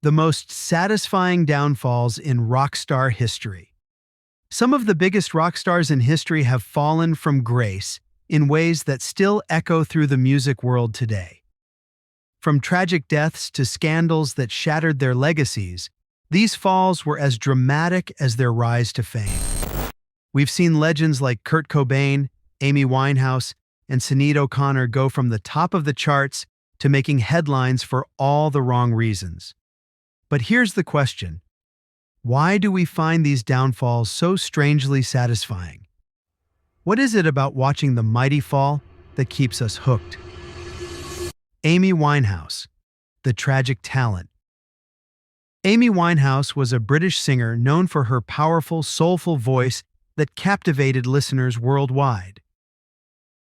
The most satisfying downfalls in rockstar history. Some of the biggest rock stars in history have fallen from grace in ways that still echo through the music world today. From tragic deaths to scandals that shattered their legacies, these falls were as dramatic as their rise to fame. We've seen legends like Kurt Cobain, Amy Winehouse, and Sinead O'Connor go from the top of the charts to making headlines for all the wrong reasons. But here's the question: why do we find these downfalls so strangely satisfying? What is it about watching the mighty fall that keeps us hooked? Amy Winehouse, the tragic talent. Amy Winehouse was a British singer known for her powerful, soulful voice that captivated listeners worldwide.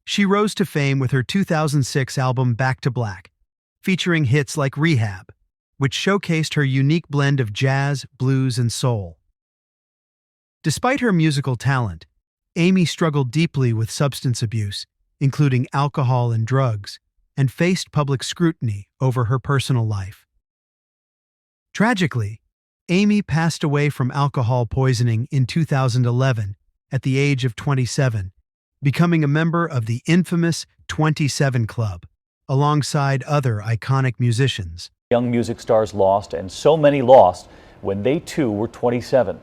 She rose to fame with her 2006 album Back to Black, featuring hits like Rehab, which showcased her unique blend of jazz, blues, and soul. Despite her musical talent, Amy struggled deeply with substance abuse, including alcohol and drugs, and faced public scrutiny over her personal life. Tragically, Amy passed away from alcohol poisoning in 2011 at the age of 27, becoming a member of the infamous 27 Club, alongside other iconic musicians. Young music stars lost, and so many lost when they too were 27.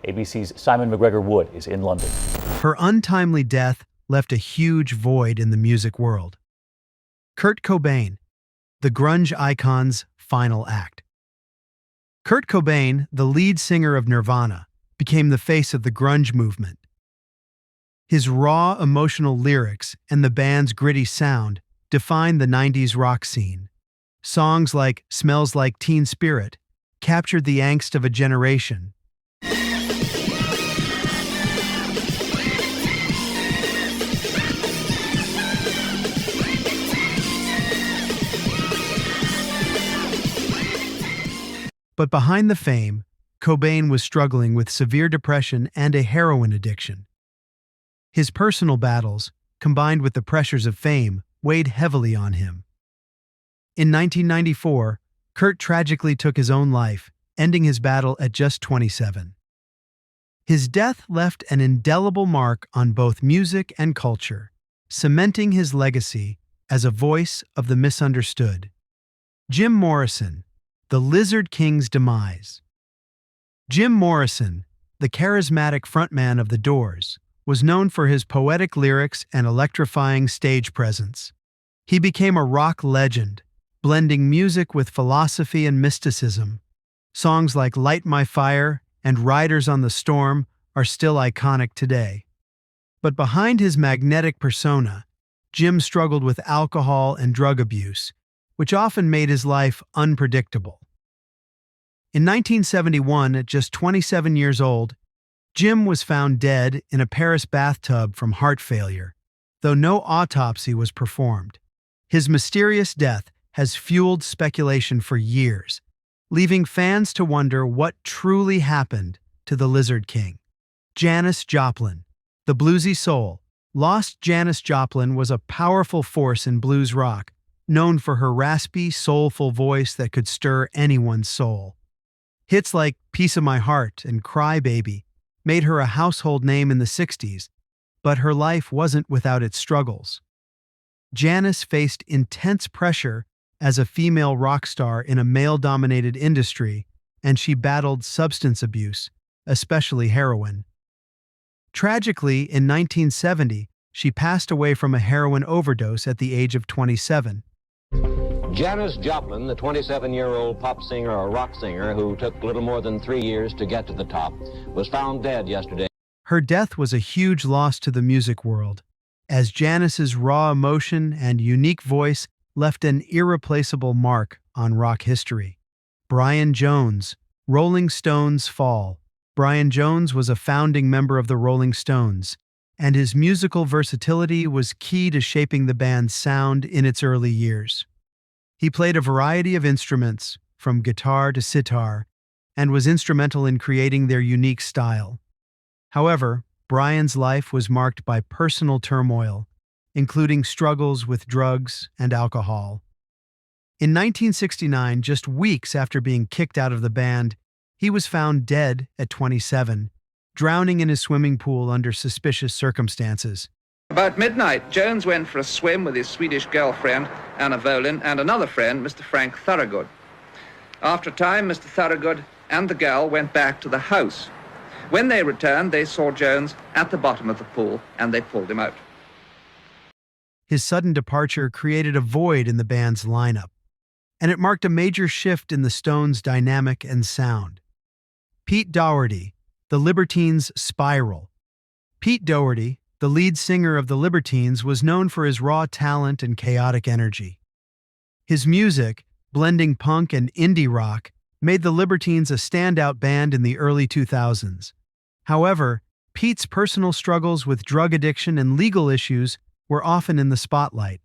ABC's Simon McGregor-Wood is in London. Her untimely death left a huge void in the music world. Kurt Cobain, the grunge icon's final act. Kurt Cobain, the lead singer of Nirvana, became the face of the grunge movement. His raw, emotional lyrics and the band's gritty sound defined the 90s rock scene. Songs like Smells Like Teen Spirit captured the angst of a generation. But behind the fame, Cobain was struggling with severe depression and a heroin addiction. His personal battles, combined with the pressures of fame, weighed heavily on him. In 1994, Kurt tragically took his own life, ending his battle at just 27. His death left an indelible mark on both music and culture, cementing his legacy as a voice of the misunderstood. Jim Morrison, the Lizard King's demise. Jim Morrison, the charismatic frontman of The Doors, was known for his poetic lyrics and electrifying stage presence. He became a rock legend, blending music with philosophy and mysticism. Songs like Light My Fire and Riders on the Storm are still iconic today. But behind his magnetic persona, Jim struggled with alcohol and drug abuse, which often made his life unpredictable. In 1971, at just 27 years old, Jim was found dead in a Paris bathtub from heart failure, though no autopsy was performed. His mysterious death has fueled speculation for years, leaving fans to wonder what truly happened to the Lizard King. Janis Joplin, the bluesy soul. Lost Janis Joplin was a powerful force in blues rock, known for her raspy, soulful voice that could stir anyone's soul. Hits like Piece of My Heart and Cry Baby made her a household name in the 60s, but her life wasn't without its struggles. Janis faced intense pressure as a female rock star in a male-dominated industry, and she battled substance abuse, especially heroin. Tragically, in 1970, she passed away from a heroin overdose at the age of 27. Janis Joplin, the 27-year-old pop singer or rock singer who took little more than 3 years to get to the top, was found dead yesterday. Her death was a huge loss to the music world, as Janis's raw emotion and unique voice left an irreplaceable mark on rock history. Brian Jones, Rolling Stones fall. Brian Jones was a founding member of the Rolling Stones, and his musical versatility was key to shaping the band's sound in its early years. He played a variety of instruments, from guitar to sitar, and was instrumental in creating their unique style. However, Brian's life was marked by personal turmoil, including struggles with drugs and alcohol. In 1969, just weeks after being kicked out of the band, he was found dead at 27, drowning in his swimming pool under suspicious circumstances. About midnight, Jones went for a swim with his Swedish girlfriend, Anna Volin, and another friend, Mr. Frank Thorogood. After a time, Mr. Thorogood and the girl went back to the house. When they returned, they saw Jones at the bottom of the pool, and they pulled him out. His sudden departure created a void in the band's lineup, and it marked a major shift in the Stones' dynamic and sound. Pete Doherty, the Libertines' Spiral. Pete Doherty, the lead singer of the Libertines, was known for his raw talent and chaotic energy. His music, blending punk and indie rock, made the Libertines a standout band in the early 2000s. However, Pete's personal struggles with drug addiction and legal issues were often in the spotlight.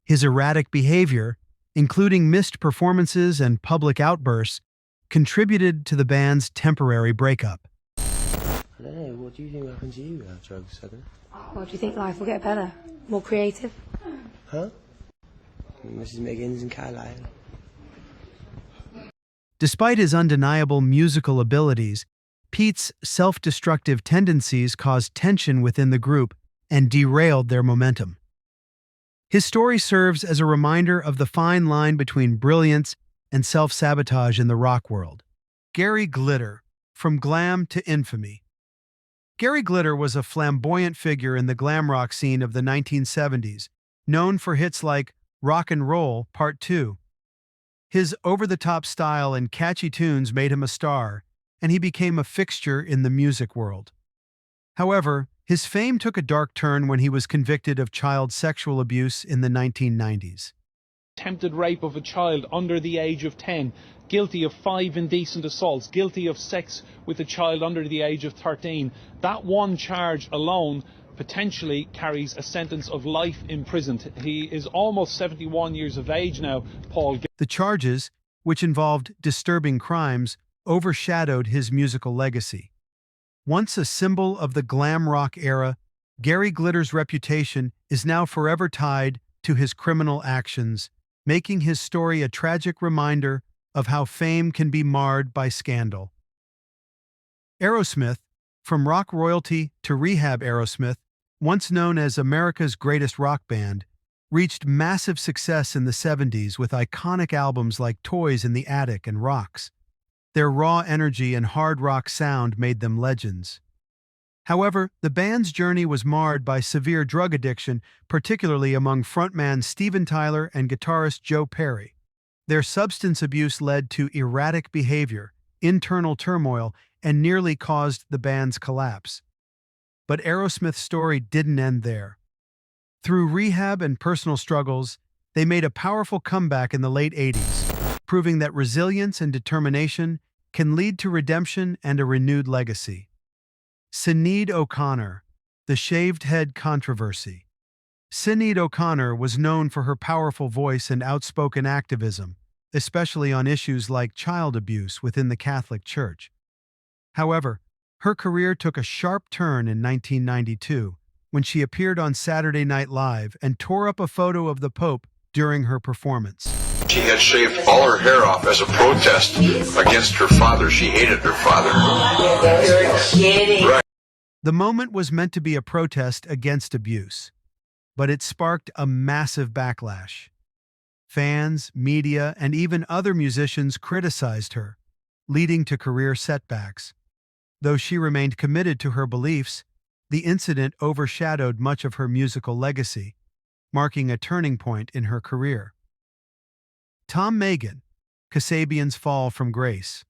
His erratic behavior, including missed performances and public outbursts, contributed to the band's temporary breakup. I don't know, what do you think happened to you without drugs, Heather? What do you think life will get better? More creative? Huh? Mrs. Miggins and Carlisle. Despite his undeniable musical abilities, Pete's self-destructive tendencies caused tension within the group and derailed their momentum. His story serves as a reminder of the fine line between brilliance and self-sabotage in the rock world. Gary Glitter, from glam to infamy. Gary Glitter was a flamboyant figure in the glam rock scene of the 1970s, known for hits like Rock and Roll Part 2. His over-the-top style and catchy tunes made him a star, and he became a fixture in the music world. However, his fame took a dark turn when he was convicted of child sexual abuse in the 1990s. Attempted rape of a child under the age of 10, guilty of 5 indecent assaults, guilty of sex with a child under the age of 13. That one charge alone potentially carries a sentence of life in prison. He is almost 71 years of age now, Paul. The charges, which involved disturbing crimes, overshadowed his musical legacy. Once a symbol of the glam rock era, Gary Glitter's reputation is now forever tied to his criminal actions, making his story a tragic reminder of how fame can be marred by scandal. Aerosmith, from rock royalty to rehab Aerosmith, once known as America's greatest rock band, reached massive success in the 70s with iconic albums like Toys in the Attic and Rocks. Their raw energy and hard rock sound made them legends. However, the band's journey was marred by severe drug addiction, particularly among frontman Steven Tyler and guitarist Joe Perry. Their substance abuse led to erratic behavior, internal turmoil, and nearly caused the band's collapse. But Aerosmith's story didn't end there. Through rehab and personal struggles, they made a powerful comeback in the late 80s, proving that resilience and determination can lead to redemption and a renewed legacy. Sinead O'Connor, the shaved head controversy. Sinead O'Connor was known for her powerful voice and outspoken activism, especially on issues like child abuse within the Catholic Church. However, her career took a sharp turn in 1992 when she appeared on Saturday Night Live and tore up a photo of the Pope during her performance. She had shaved all her hair off as a protest against her father. She hated her father. You're kidding. Right. The moment was meant to be a protest against abuse, but it sparked a massive backlash. Fans, media, and even other musicians criticized her, leading to career setbacks. Though she remained committed to her beliefs, the incident overshadowed much of her musical legacy, marking a turning point in her career. Tom Magen, Kasabian's fall from grace.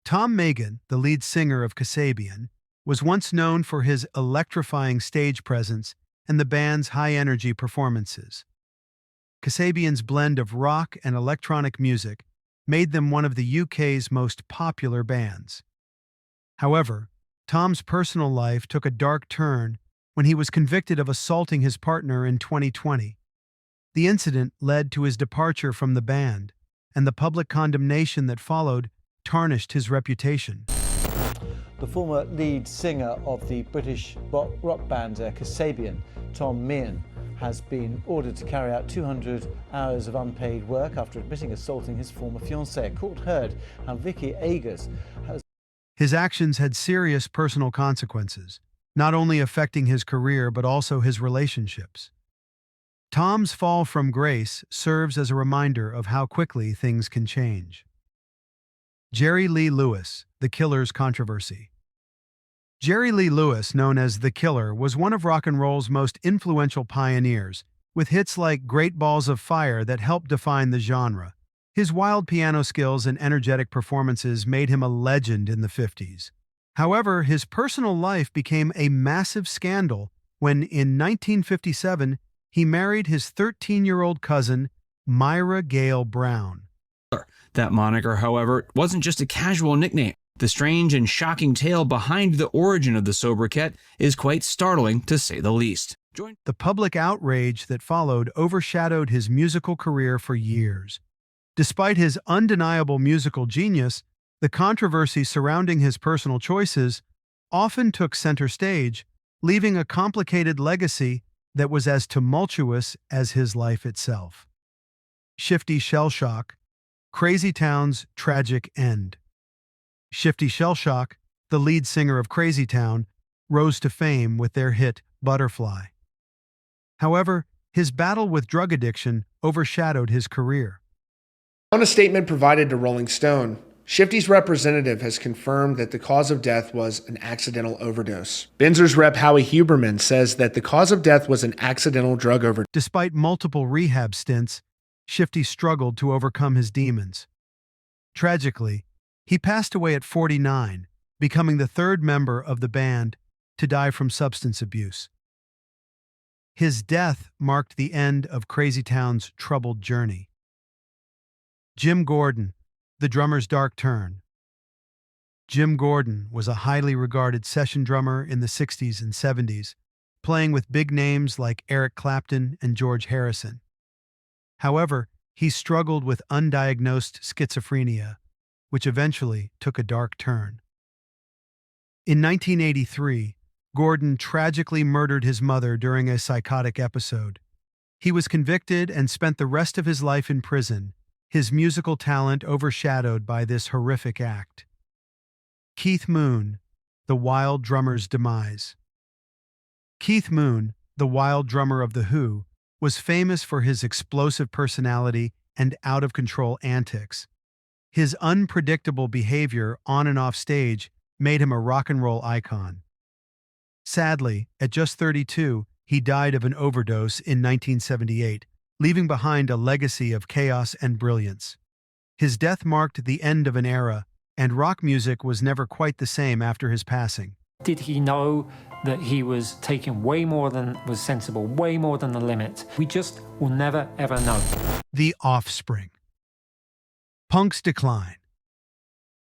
Tom Magen, the lead singer of Kasabian, was once known for his electrifying stage presence and the band's high-energy performances. Kasabian's blend of rock and electronic music made them one of the UK's most popular bands. However, Tom's personal life took a dark turn when he was convicted of assaulting his partner in 2020. The incident led to his departure from the band, and the public condemnation that followed tarnished his reputation. The former lead singer of the British rock band Kasabian, Tom Meehan, has been ordered to carry out 200 hours of unpaid work after admitting assaulting his former fiancée. A court heard how Vicky Agers has... His actions had serious personal consequences, not only affecting his career but also his relationships. Tom's fall from grace serves as a reminder of how quickly things can change. Jerry Lee Lewis, The Killer's controversy. Jerry Lee Lewis, known as The Killer, was one of rock and roll's most influential pioneers, with hits like Great Balls of Fire that helped define the genre. His wild piano skills and energetic performances made him a legend in the 50s. However, his personal life became a massive scandal when, in 1957, he married his 13-year-old cousin, Myra Gale Brown. That moniker, however, wasn't just a casual nickname. The strange and shocking tale behind the origin of the sobriquet is quite startling, to say the least. The public outrage that followed overshadowed his musical career for years. Despite his undeniable musical genius, the controversy surrounding his personal choices often took center stage, leaving a complicated legacy that was as tumultuous as his life itself. Shifty Shellshock, Crazy Town's tragic end. Shifty Shellshock, the lead singer of Crazy Town, rose to fame with their hit Butterfly. However, his battle with drug addiction overshadowed his career. On a statement provided to Rolling Stone, Shifty's representative has confirmed that the cause of death was an accidental overdose. Benzer's rep Howie Huberman says that the cause of death was an accidental drug overdose. Despite multiple rehab stints, Shifty struggled to overcome his demons. Tragically, he passed away at 49, becoming the third member of the band to die from substance abuse. His death marked the end of Crazy Town's troubled journey. Jim Gordon, the drummer's dark turn. Jim Gordon was a highly regarded session drummer in the 60s and 70s, playing with big names like Eric Clapton and George Harrison. However, he struggled with undiagnosed schizophrenia, which eventually took a dark turn. In 1983, Gordon tragically murdered his mother during a psychotic episode. He was convicted and spent the rest of his life in prison, his musical talent overshadowed by this horrific act. Keith Moon, the Wild Drummer's demise. Keith Moon, the wild drummer of The Who, was famous for his explosive personality and out-of-control antics. His unpredictable behavior on and off stage made him a rock and roll icon. Sadly, at just 32, he died of an overdose in 1978, leaving behind a legacy of chaos and brilliance. His death marked the end of an era, and rock music was never quite the same after his passing. Did he know that he was taking way more than was sensible, way more than the limit? We just will never, ever know. The Offspring. Punk's decline.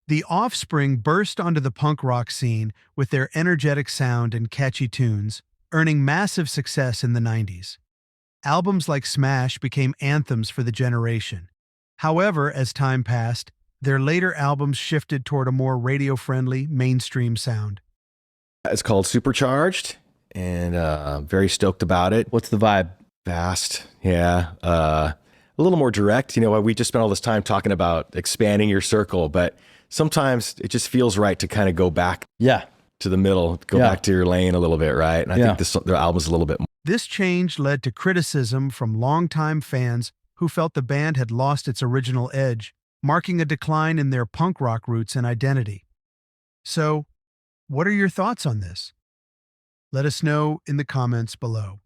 The Offspring burst onto the punk rock scene with their energetic sound and catchy tunes, earning massive success in the 90s. Albums like Smash became anthems for the generation. However, as time passed, their later albums shifted toward a more radio-friendly, mainstream sound. It's called Supercharged, and very stoked about it. What's the vibe? Fast, yeah. A little more direct. You know, we just spent all this time talking about expanding your circle, but sometimes it just feels right to kind of go back to the middle, go back to your lane a little bit, right? And I think their album's a little bit more. This change led to criticism from longtime fans who felt the band had lost its original edge, marking a decline in their punk rock roots and identity. So, what are your thoughts on this? Let us know in the comments below.